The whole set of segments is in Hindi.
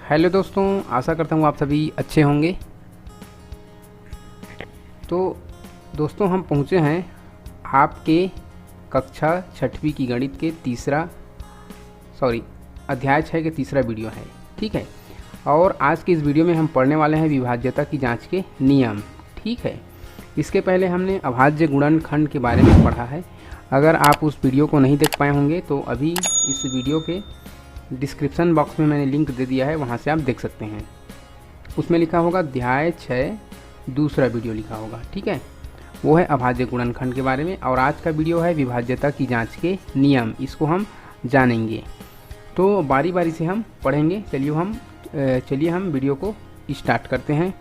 हेलो दोस्तों, आशा करता हूँ आप सभी अच्छे होंगे। तो दोस्तों, हम पहुँचे हैं आपके कक्षा 6वीं की गणित के अध्याय 6 के तीसरा वीडियो है। ठीक है, और आज के इस वीडियो में हम पढ़ने वाले हैं विभाज्यता की जांच के नियम। ठीक है, इसके पहले हमने अभाज्य गुणनखंड के बारे में पढ़ा है। अगर आप उस वीडियो को नहीं देख पाए होंगे तो अभी इस वीडियो के डिस्क्रिप्शन बॉक्स में मैंने लिंक दे दिया है, वहाँ से आप देख सकते हैं। उसमें लिखा होगा अध्याय 6 दूसरा वीडियो लिखा होगा। ठीक है, वो है अभाज्य गुणनखंड के बारे में, और आज का वीडियो है विभाज्यता की जांच के नियम। इसको हम जानेंगे, तो बारी बारी से हम पढ़ेंगे। चलिए हम वीडियो को स्टार्ट करते हैं।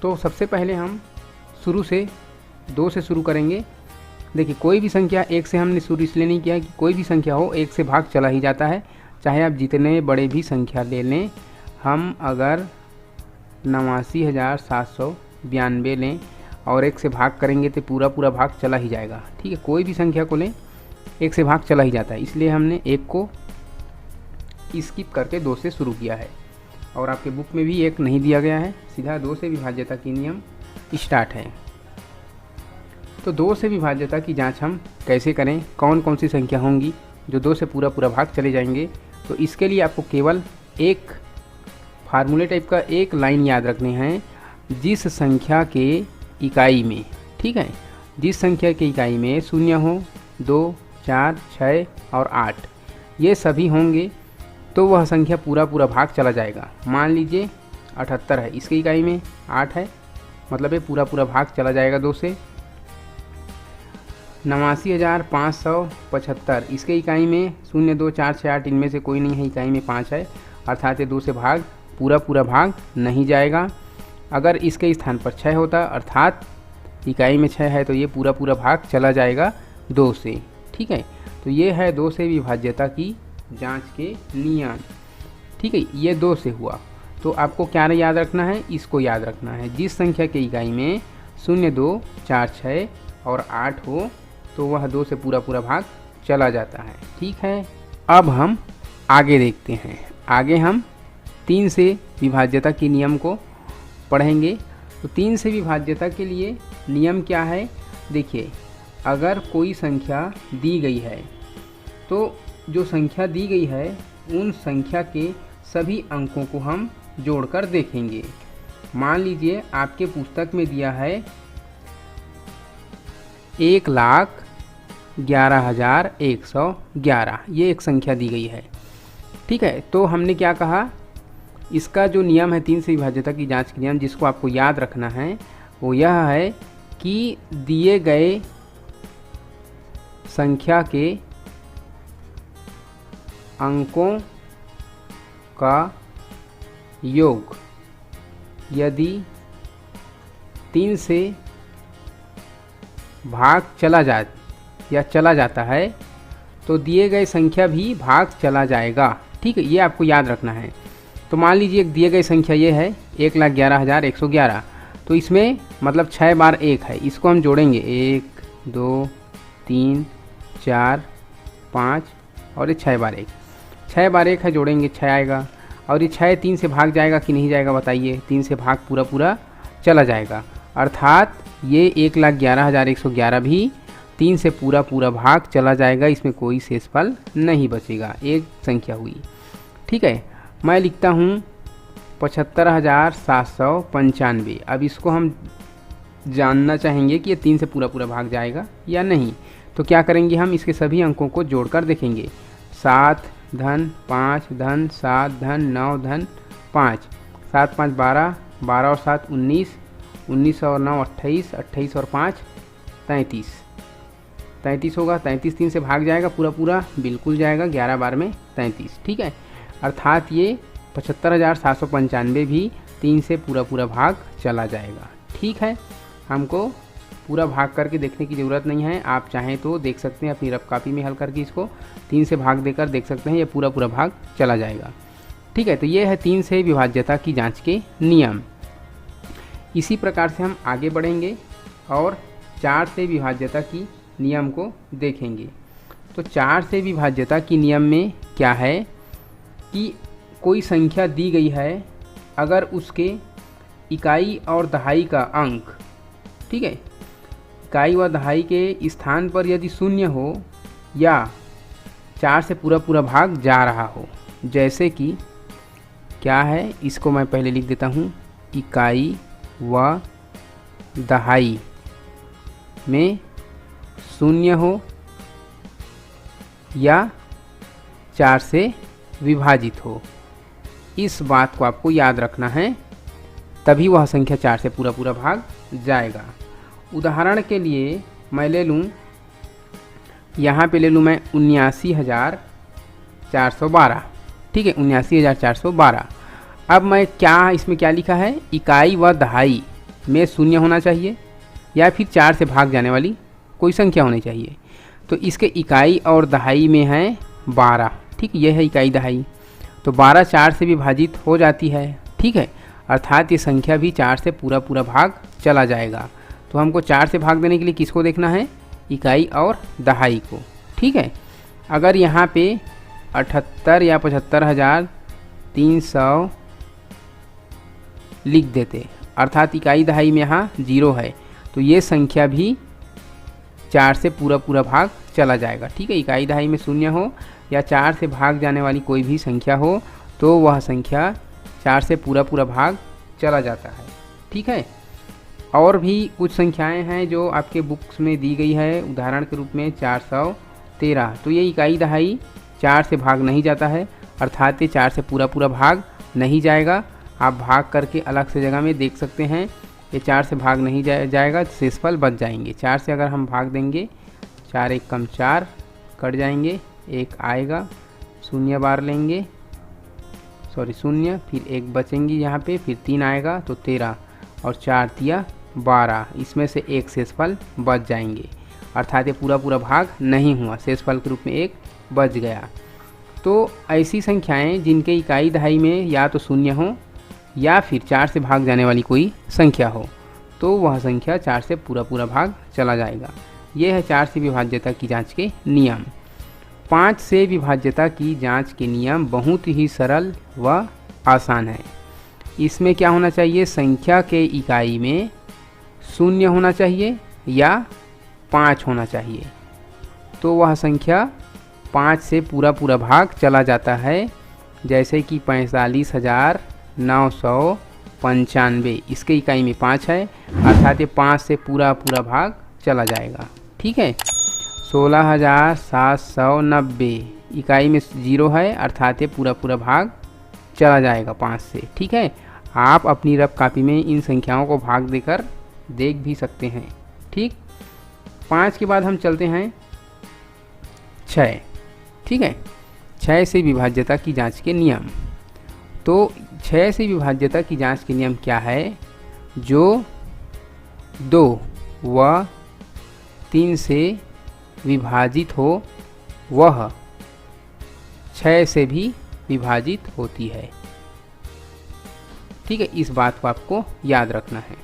तो सबसे पहले हम शुरू से 2 से शुरू करेंगे। देखिए, कोई भी संख्या 1 से हमने शुरू इसलिए नहीं किया कि कोई भी संख्या हो 1 से भाग चला ही जाता है, चाहे आप जितने बड़े भी संख्या ले लें। हम अगर 89,792 लें और 1 से भाग करेंगे तो पूरा भाग चला ही जाएगा। ठीक है, कोई भी संख्या को लें 1 से भाग चला ही जाता है, इसलिए हमने 1 को स्किप करके 2 से शुरू किया है। और आपके बुक में भी 1 नहीं दिया गया है, सीधा 2 से विभाज्यता की नियम स्टार्ट है। तो 2 से विभाज्यता की जांच हम कैसे करें, कौन कौन सी संख्या होंगी जो 2 से पूरा भाग चले जाएंगे, तो इसके लिए आपको केवल एक फार्मूले टाइप का एक लाइन याद रखनी है। जिस संख्या के इकाई में, ठीक है, जिस संख्या के इकाई में 0 हो, 2, 4, 6 और 8 ये सभी होंगे तो वह संख्या पूरा भाग चला जाएगा। मान लीजिए 78 है, इसके इकाई में 8 है, मतलब ये पूरा भाग चला जाएगा 2 से। 89,575 इसके इकाई में 0, 2, 4, 6, 8 इनमें से कोई नहीं है, इकाई में 5 है, अर्थात ये 2 से भाग पूरा भाग नहीं जाएगा। अगर इसके स्थान पर 6 होता, अर्थात इकाई में 6 है, तो ये पूरा भाग चला जाएगा 2 से। ठीक है, तो ये है 2 से विभाज्यता की जांच के नियम। ठीक है, ये 2 से हुआ, तो आपको क्या याद रखना है, इसको याद रखना है। जिस संख्या के इकाई में 0, 2, 4, 6 और 8 हो तो वह 2 से पूरा भाग चला जाता है। ठीक है, अब हम आगे देखते हैं। आगे हम 3 से विभाज्यता के नियम को पढ़ेंगे। तो 3 से विभाज्यता के लिए नियम क्या है, देखिए, अगर कोई संख्या दी गई है तो जो संख्या दी गई है उन संख्या के सभी अंकों को हम जोड़कर देखेंगे। मान लीजिए आपके पुस्तक में दिया है 1,11,111, ये एक संख्या दी गई है। ठीक है, तो हमने क्या कहा, इसका जो नियम है 3 से विभाज्यता की जांच के नियम, जिसको आपको याद रखना है, वो यह है कि दिए गए संख्या के अंकों का योग यदि 3 से भाग चला जाता है तो दिए गए संख्या भी भाग चला जाएगा। ठीक है, ये आपको याद रखना है। तो मान लीजिए एक दिए गए संख्या ये है 1,11,111, तो इसमें मतलब 6 बार 1 है, इसको हम जोड़ेंगे 1, 2, 3, 4, 5 और ये 6 बार 1, 6 बार 1 है, जोड़ेंगे 6 आएगा। और ये 6 3 से भाग जाएगा कि नहीं जाएगा, बताइए। 3 से भाग पूरा चला जाएगा, अर्थात ये 1,11,111 भी 3 से पूरा भाग चला जाएगा, इसमें कोई शेषफल नहीं बचेगा, एक संख्या हुई। ठीक है, मैं लिखता हूँ 75,795। अब इसको हम जानना चाहेंगे कि ये 3 से पूरा भाग जाएगा या नहीं। तो क्या करेंगे, हम इसके सभी अंकों को जोड़कर देखेंगे। 7 धन 5 धन 7 धन 9 धन 5, 7 5 12, 12 और 7 19, 19 और 9 28, 28 और 5 33, 33 होगा। 33 3 से भाग जाएगा पूरा बिल्कुल जाएगा, 11 बार में 33। ठीक है, अर्थात ये 75,795 भी 3 से पूरा भाग चला जाएगा। ठीक है, हमको पूरा भाग करके देखने की ज़रूरत नहीं है, आप चाहें तो देख सकते हैं अपनी रफ कॉपी में हल करके, इसको 3 से भाग देकर देख सकते हैं, ये पूरा भाग चला जाएगा। ठीक है, तो ये है 3 से विभाज्यता की जांच के नियम। इसी प्रकार से हम आगे बढ़ेंगे और 4 से विभाज्यता की नियम को देखेंगे। तो 4 से विभाज्यता की नियम में क्या है कि कोई संख्या दी गई है, अगर उसके इकाई और दहाई का अंक, ठीक है, इकाई व दहाई के स्थान पर यदि शून्य हो या 4 से पूरा पूरा भाग जा रहा हो, जैसे कि क्या है, इसको मैं पहले लिख देता हूँ, इकाई व दहाई में शून्य हो या 4 से विभाजित हो। इस बात को आपको याद रखना है, तभी वह संख्या 4 से पूरा पूरा भाग जाएगा। उदाहरण के लिए मैं ले लूँ, यहाँ पे ले लूँ मैं 79,412, ठीक है, 79,412। अब मैं क्या इसमें क्या लिखा है, इकाई व दहाई में शून्य होना चाहिए या फिर 4 से भाग जाने वाली कोई संख्या होनी चाहिए। तो इसके इकाई और दहाई में है 12, ठीक, यह है इकाई दहाई। तो 12 4 से विभाजित हो जाती है, ठीक है, अर्थात ये संख्या भी 4 से पूरा पूरा भाग चला जाएगा। तो हमको 4 से भाग देने के लिए किसको देखना है, इकाई और दहाई को, ठीक है। अगर यहाँ पे 78 या 75,300 लिख देते, अर्थात इकाई दहाई में यहाँ 0 है, तो ये संख्या भी 4 से पूरा पूरा भाग चला जाएगा, ठीक है। इकाई दहाई में शून्य हो या 4 से भाग जाने वाली कोई भी संख्या हो तो वह संख्या 4 से पूरा पूरा भाग चला जाता है, ठीक है। और भी कुछ संख्याएं हैं जो आपके बुक्स में दी गई है, उदाहरण के रूप में 413, तो ये इकाई दहाई 4 से भाग नहीं जाता है, अर्थात ये 4 से पूरा पूरा भाग नहीं जाएगा। आप भाग करके अलग से जगह में देख सकते हैं, ये 4 से भाग नहीं जाएगा, शेषफल बच जाएंगे। 4 से अगर हम भाग देंगे, 4 1 कम 4 कट जाएंगे, 1 आएगा, शून्य बार लेंगे, सॉरी शून्य, फिर 1 बचेंगे यहाँ पे, फिर 3 आएगा तो 13 और 4 तिया 12, इसमें से 1 शेषफल बच जाएंगे, अर्थात ये पूरा पूरा भाग नहीं हुआ, शेषफल के रूप में 1 बच गया। तो ऐसी संख्याएं जिनके इकाई दहाई में या तो शून्य हो या फिर 4 से भाग जाने वाली कोई संख्या हो, तो वह संख्या 4 से पूरा पूरा भाग चला जाएगा। यह है 4 से विभाज्यता की जांच के नियम। 5 से विभाज्यता की जांच के नियम बहुत ही सरल व आसान है। इसमें क्या होना चाहिए, संख्या के इकाई में शून्य होना चाहिए या 5 होना चाहिए, तो वह संख्या 5 से पूरा पूरा भाग चला जाता है। जैसे कि 45,995, इसके इकाई में 5 है, अर्थात ये 5 से पूरा पूरा भाग चला जाएगा, ठीक है। 16,790, इकाई में 0 है, अर्थात ये पूरा पूरा भाग चला जाएगा 5 से, ठीक है। आप अपनी रफ कॉपी में इन संख्याओं को भाग देकर देख भी सकते हैं, ठीक। 5 के बाद हम चलते हैं 6, ठीक है। 6 से विभाज्यता की जांच के नियम। तो 6 से विभाज्यता की जांच के नियम क्या है, जो 2 व 3 से विभाजित हो वह 6 से भी विभाजित होती है, ठीक है। इस बात को आपको याद रखना है।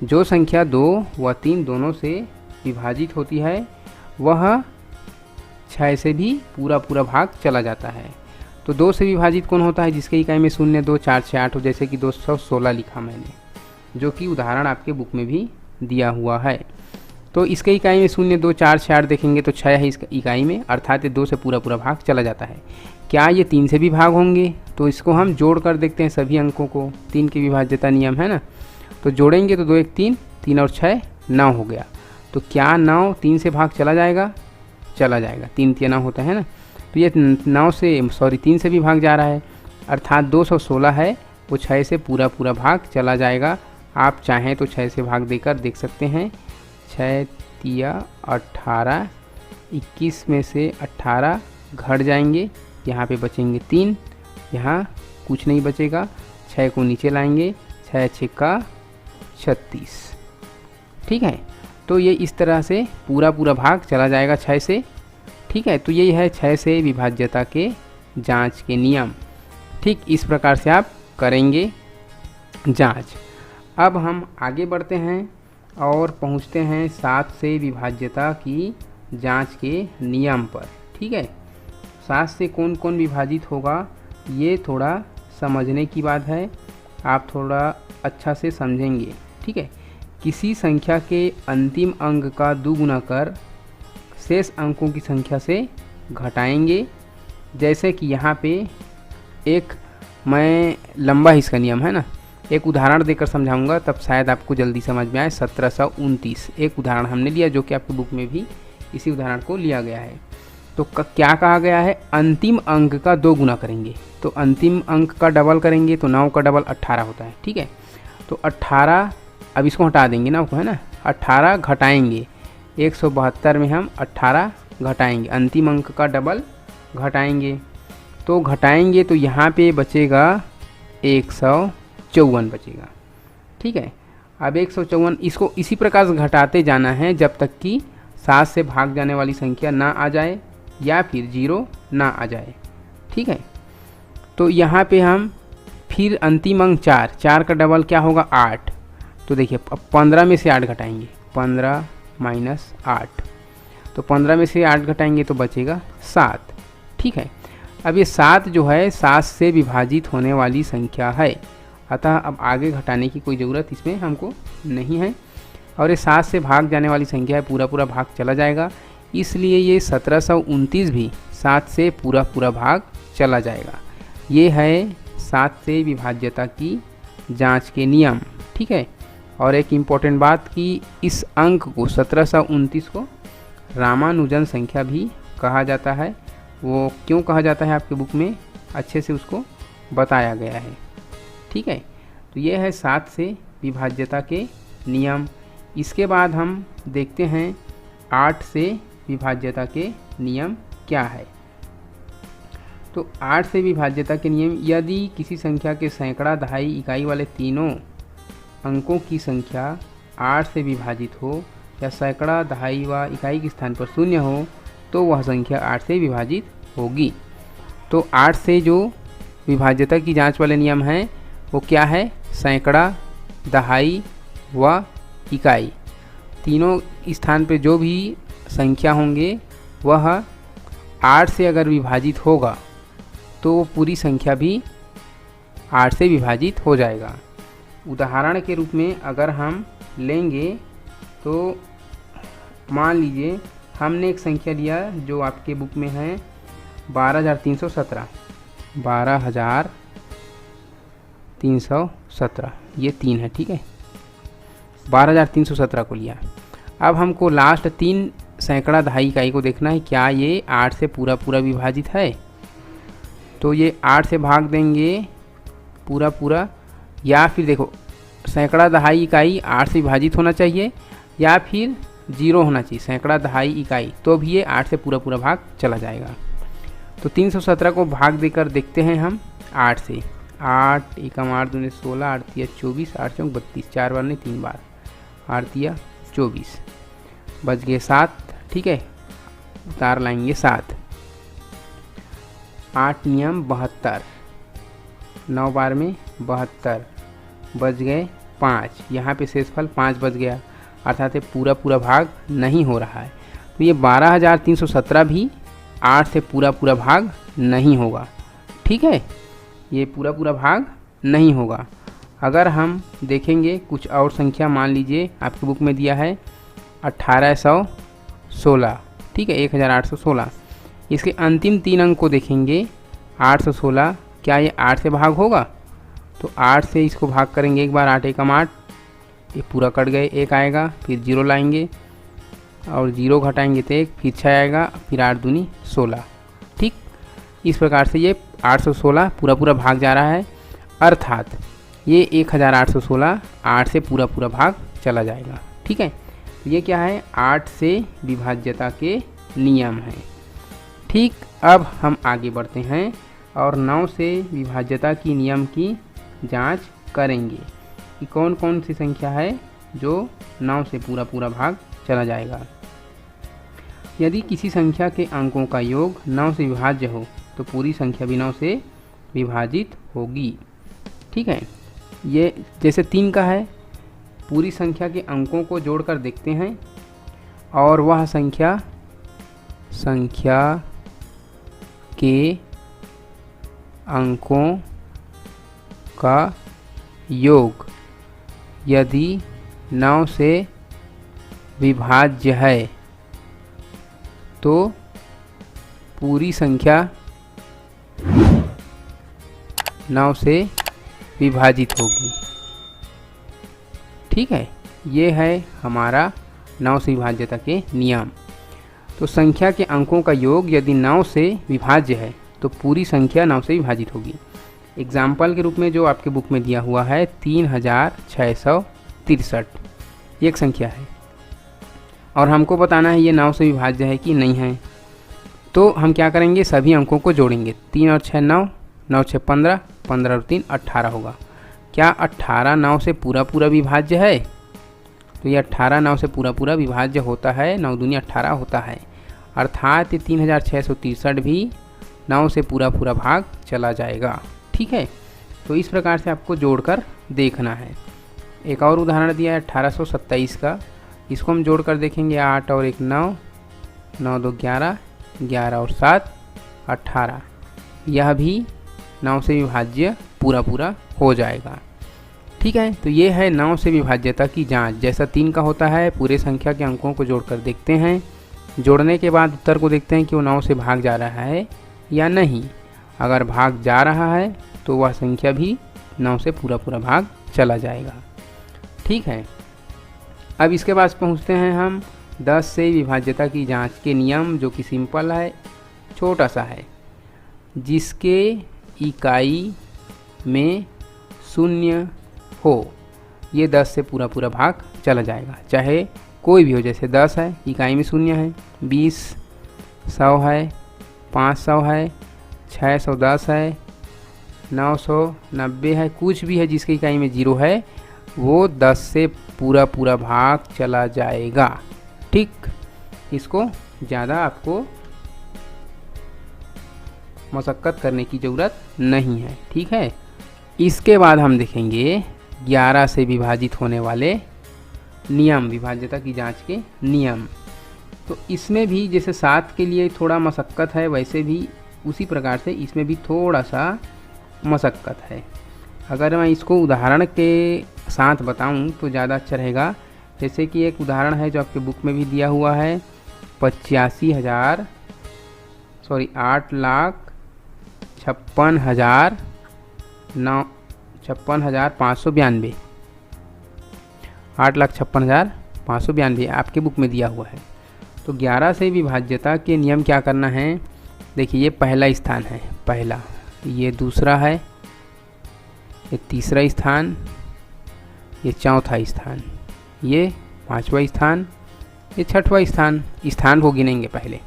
जो संख्या 2 व 3 दोनों से विभाजित होती है वह 6 से भी पूरा पूरा भाग चला जाता है। तो 2 से विभाजित कौन होता है, जिसके इकाई में 0 2 4 6 8 हो, जैसे कि 216 लिखा मैंने, जो कि उदाहरण आपके बुक में भी दिया हुआ है। तो इसके इकाई में 0 2 4 6 8 देखेंगे तो 6 है इसका इकाई में, अर्थात 2 से पूरा पूरा भाग चला जाता है। क्या ये 3 से भी भाग होंगे, तो इसको हम जोड़ कर देखते हैं सभी अंकों को, 3 की विभाज्यता नियम है ना, तो जोड़ेंगे तो 2 1 3, 3 और 6 9 हो गया। तो क्या 9 3 से भाग चला जाएगा, चला जाएगा, 3 3 9 होता है ना, तो ये 9 से 3 से भी भाग जा रहा है, अर्थात 216 है, वो 6 से पूरा पूरा भाग चला जाएगा। आप चाहें तो 6 से भाग देकर देख सकते हैं, 6 तिया 18, 21 में से 18 घट जाएंगे, यहाँ पे बचेंगे 3, यहाँ कुछ नहीं बचेगा, 6 को नीचे लाएंगे, 6 6 36, ठीक है। तो ये इस तरह से पूरा पूरा भाग चला जाएगा 6 से, ठीक है। तो यही है 6 से विभाज्यता के जांच के नियम, ठीक इस प्रकार से आप करेंगे जांच। अब हम आगे बढ़ते हैं और पहुंचते हैं 7 से विभाज्यता की जांच के नियम पर, ठीक है। 7 से कौन कौन विभाजित होगा ये थोड़ा समझने की बात है, आप थोड़ा अच्छा से समझेंगे, ठीक है। किसी संख्या के अंतिम अंक का दुगुना कर शेष अंकों की संख्या से घटाएंगे। जैसे कि यहाँ पे एक मैं लंबा इसका नियम है ना, एक उदाहरण देकर समझाऊंगा, तब शायद आपको जल्दी समझ में आए। 1729 एक उदाहरण हमने लिया, जो कि आपकी बुक में भी इसी उदाहरण को लिया गया है। तो क्या कहा गया है, अंतिम अंक का 2 गुना करेंगे। तो अंतिम अंक का डबल करेंगे तो 9 का डबल 18 होता है, ठीक है। तो 18, अब इसको हटा देंगे 9 को, है ना। 18 घटाएंगे, 172 में हम 18 घटाएंगे, अंतिम अंक का डबल घटाएंगे। तो घटाएंगे तो यहाँ पे बचेगा 154 बचेगा, ठीक है। अब 154 इसको इसी प्रकार से घटाते जाना है जब तक कि 7 से भाग जाने वाली संख्या ना आ जाए या फिर 0 ना आ जाए, ठीक है। तो यहाँ पे हम फिर अंतिम अंक 4 का डबल क्या होगा 8। तो देखिए अब 15 में से 8 घटाएंगे, 15 माइनस 8, तो 15 में से 8 घटाएंगे तो बचेगा 7, ठीक है। अब ये 7 जो है 7 से विभाजित होने वाली संख्या है, अतः अब आगे घटाने की कोई ज़रूरत इसमें हमको नहीं है। और ये 7 से भाग जाने वाली संख्या है, पूरा पूरा भाग चला जाएगा, इसलिए ये 1729 भी 7 से पूरा भाग चला जाएगा। ये है 7 से विभाज्यता की जांच के नियम, ठीक है। और एक इम्पॉर्टेंट बात कि इस अंक को 1729 को रामानुजन संख्या भी कहा जाता है। वो क्यों कहा जाता है आपके बुक में अच्छे से उसको बताया गया है, ठीक है। तो ये है 7 से विभाज्यता के नियम। इसके बाद हम देखते हैं 8 से विभाज्यता के नियम क्या है। तो 8 से विभाज्यता के नियम, यदि किसी संख्या के सैकड़ा, दहाई, इकाई वाले तीनों अंकों की संख्या 8 से विभाजित हो या सैकड़ा, दहाई व इकाई के स्थान पर 0 हो तो वह संख्या 8 से विभाजित होगी। तो 8 से जो विभाज्यता की जांच वाले नियम हैं वो क्या है, सैकड़ा, दहाई व इकाई, तीनों स्थान पे जो भी संख्या होंगे वह 8 से अगर विभाजित होगा तो वो पूरी संख्या भी 8 से विभाजित हो जाएगा। उदाहरण के रूप में अगर हम लेंगे तो मान लीजिए हमने एक संख्या लिया जो आपके बुक में है 12317, 12317 ये 3 है, ठीक है। 12317 को लिया। अब हमको लास्ट 3 सैकड़ा, दहाई, इकाई को देखना है, क्या ये 8 से पूरा विभाजित है। तो ये 8 से भाग देंगे पूरा, या फिर देखो सैकड़ा, दहाई, इकाई 8 से विभाजित होना चाहिए या फिर 0 होना चाहिए, सैकड़ा, दहाई, इकाई, तो भी ये 8 से पूरा भाग चला जाएगा। तो 317 को भाग देकर देखते हैं हम 8 से। 8 एकम 8 दूनी 16, 8 तिया 24, 8 चौक 32, 4 बार नहीं 3 बार, 8 तिया 24, बच गए 7, ठीक है। उतार लाएंगे 7, 8 नियम 72, 9 बार में 72, बच गए 5, यहाँ पे शेषफल 5 बच गया, अर्थात पूरा भाग नहीं हो रहा है। तो ये 12317 भी 8 से पूरा भाग नहीं होगा, ठीक है। ये पूरा भाग नहीं होगा। अगर हम देखेंगे कुछ और संख्या, मान लीजिए आपकी बुक में दिया है 1816, ठीक है, 1816, इसके अंतिम 3 अंक को देखेंगे 816, क्या ये 8 से भाग होगा। तो 8 से इसको भाग करेंगे एक बार, 8 एकम 8, ये पूरा कट गए, 1 आएगा, फिर 0 लाएंगे और 0 घटाएंगे तो 1, फिर 6 आएगा, फिर 8 दूनी 16, ठीक। इस प्रकार से ये 816 पूरा भाग जा रहा है, अर्थात ये 1816 8 से पूरा भाग चला जाएगा, ठीक है। तो ये क्या है, 8 से विभाज्यता के नियम हैं, ठीक। अब हम आगे बढ़ते हैं और 9 से विभाज्यता की नियम की जांच करेंगे कि कौन कौन सी संख्या है जो 9 से पूरा भाग चला जाएगा। यदि किसी संख्या के अंकों का योग 9 से विभाज्य हो तो पूरी संख्या भी 9 से विभाजित होगी, ठीक है। ये जैसे 3 का है, पूरी संख्या के अंकों को जोड़कर देखते हैं और वह संख्या के अंकों का योग यदि 9 से विभाज्य है तो पूरी संख्या 9 से विभाजित होगी। ठीक है, ये है हमारा 9 से विभाज्यता के नियम। तो संख्या के अंकों का योग यदि 9 से विभाज्य है तो पूरी संख्या 9 से विभाजित होगी। एग्जाम्पल के रूप में जो आपके बुक में दिया हुआ है 3663 एक संख्या है और हमको बताना है ये 9 से विभाज्य है कि नहीं है। तो हम क्या करेंगे, सभी अंकों को जोड़ेंगे। 3 और 6 9, 9 6 15, 15 और 3 18 होगा। क्या 18 9 से पूरा पूरा विभाज्य है? तो ये 18 9 से पूरा पूरा विभाज्य होता है, 9 दूनी 18 होता है। अर्थात 3663 भी 9 से पूरा पूरा भाग चला जाएगा। ठीक है, तो इस प्रकार से आपको जोड़कर देखना है। एक और उदाहरण दिया है 1827 का, इसको हम जोड़कर देखेंगे। 8 और 1 9, 9 2 11, 11 और 7 18। यह भी 9 से विभाज्य पूरा पूरा हो जाएगा। ठीक है, तो ये है 9 से विभाज्यता की जांच। जैसा 3 का होता है, पूरे संख्या के अंकों को जोड़कर देखते हैं। जोड़ने के बाद उत्तर को देखते हैं कि वो 9 से भाग जा रहा है या नहीं। अगर भाग जा रहा है तो वह संख्या भी 9 से पूरा पूरा भाग चला जाएगा। ठीक है, अब इसके बाद पहुंचते हैं हम 10 से विभाज्यता की जांच के नियम, जो कि सिंपल है, छोटा सा है। जिसके इकाई में 0 हो, ये 10 से पूरा पूरा भाग चला जाएगा। चाहे कोई भी हो, जैसे 10 है, इकाई में 0 है, 20 100 है, 500 है, 610 है, 990 है, कुछ भी है जिसकी इकाई में 0 है, वो 10 से पूरा पूरा भाग चला जाएगा। ठीक, इसको ज़्यादा आपको मशक्क़त करने की ज़रूरत नहीं है। ठीक है, इसके बाद हम देखेंगे 11 से विभाजित होने वाले नियम, विभाज्यता की जांच के नियम। तो इसमें भी जैसे 7 के लिए थोड़ा मशक्क़त है, वैसे भी उसी प्रकार से इसमें भी थोड़ा सा मशक्क़त है। अगर मैं इसको उदाहरण के साथ बताऊं तो ज़्यादा अच्छा रहेगा। जैसे कि एक उदाहरण है जो आपके बुक में भी दिया हुआ है, 8,56,592, 8,56,592 आपके बुक में दिया हुआ है। तो 11 से विभाज्यता के नियम क्या करना है, देखिए ये पहला स्थान है, पहला, ये दूसरा है, ये तीसरा स्थान, ये चौथा स्थान, ये पांचवा स्थान, ये छठवां स्थान। स्थान को गिनेंगे पहले।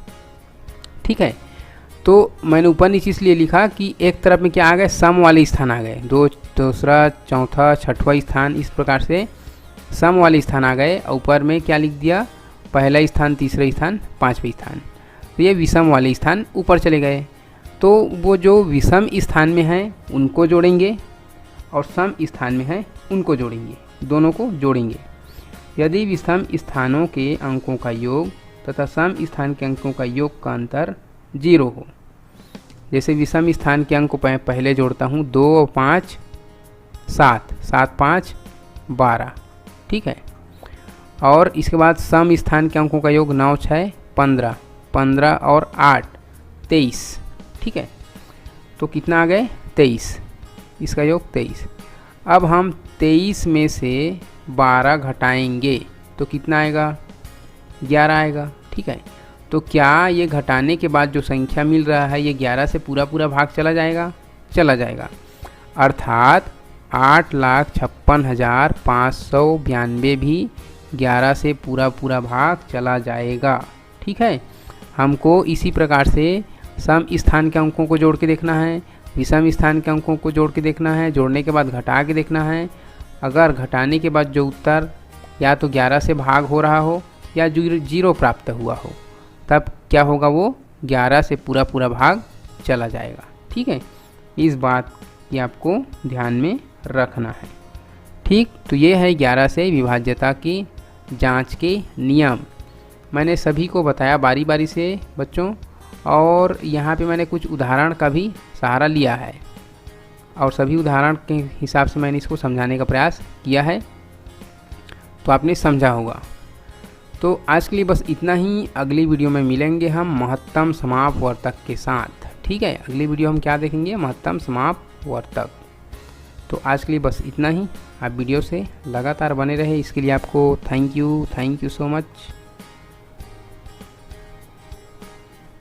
ठीक है, तो मैंने ऊपर नीचे इसलिए लिखा कि एक तरफ में क्या आ गए, सम वाले स्थान आ गए, दूसरा चौथा छठवां स्थान, इस प्रकार से सम वाले स्थान आ गए। ऊपर में क्या लिख दिया, पहला स्थान, तीसरा स्थान, पांचवा स्थान। तो ये विषम वाले स्थान ऊपर चले गए। तो वो जो विषम स्थान में हैं उनको जोड़ेंगे और सम स्थान में हैं उनको जोड़ेंगे, दोनों को जोड़ेंगे। यदि विषम स्थानों के अंकों का योग तथा सम स्थान के अंकों का योग का अंतर 0 हो, जैसे विषम स्थान के अंक को पहले जोड़ता हूँ, 2 और 5 7, 7 5 12। ठीक है, और इसके बाद सम स्थान के अंकों का योग 9 6 15, 15 और 8 23। ठीक है, तो कितना आ गए, 23, इसका योग 23। अब हम 23 में से 12 घटाएंगे तो कितना आएगा, 11 आएगा। ठीक है, तो क्या ये घटाने के बाद जो संख्या मिल रहा है ये 11 से पूरा पूरा भाग चला जाएगा, चला जाएगा। अर्थात 8,56,592 भी 11 से पूरा पूरा भाग चला जाएगा। ठीक है, हमको इसी प्रकार से सम स्थान के अंकों को जोड़ के देखना है, विषम स्थान के अंकों को जोड़ के देखना है, जोड़ने के बाद घटा के देखना है। अगर घटाने के बाद जो उत्तर या तो 11 से भाग हो रहा हो या 0 प्राप्त हुआ हो, तब क्या होगा, वो 11 से पूरा पूरा भाग चला जाएगा। ठीक है, इस बात की आपको ध्यान में रखना है। ठीक, तो ये है 11 से विभाज्यता की जांच के नियम। मैंने सभी को बताया बारी बारी से बच्चों, और यहाँ पे मैंने कुछ उदाहरण का भी सहारा लिया है। और सभी उदाहरण के हिसाब से मैंने इसको समझाने का प्रयास किया है, तो आपने समझा होगा। तो आज के लिए बस इतना ही। अगली वीडियो में मिलेंगे हम महत्तम समापवर्तक के साथ। ठीक है, अगली वीडियो हम क्या देखेंगे? महत्तम समापवर्तक। तो आज के लिए बस इतना ही। आप वीडियो से लगातार बने रहे, इसके लिए आपको थैंक यू सो मच।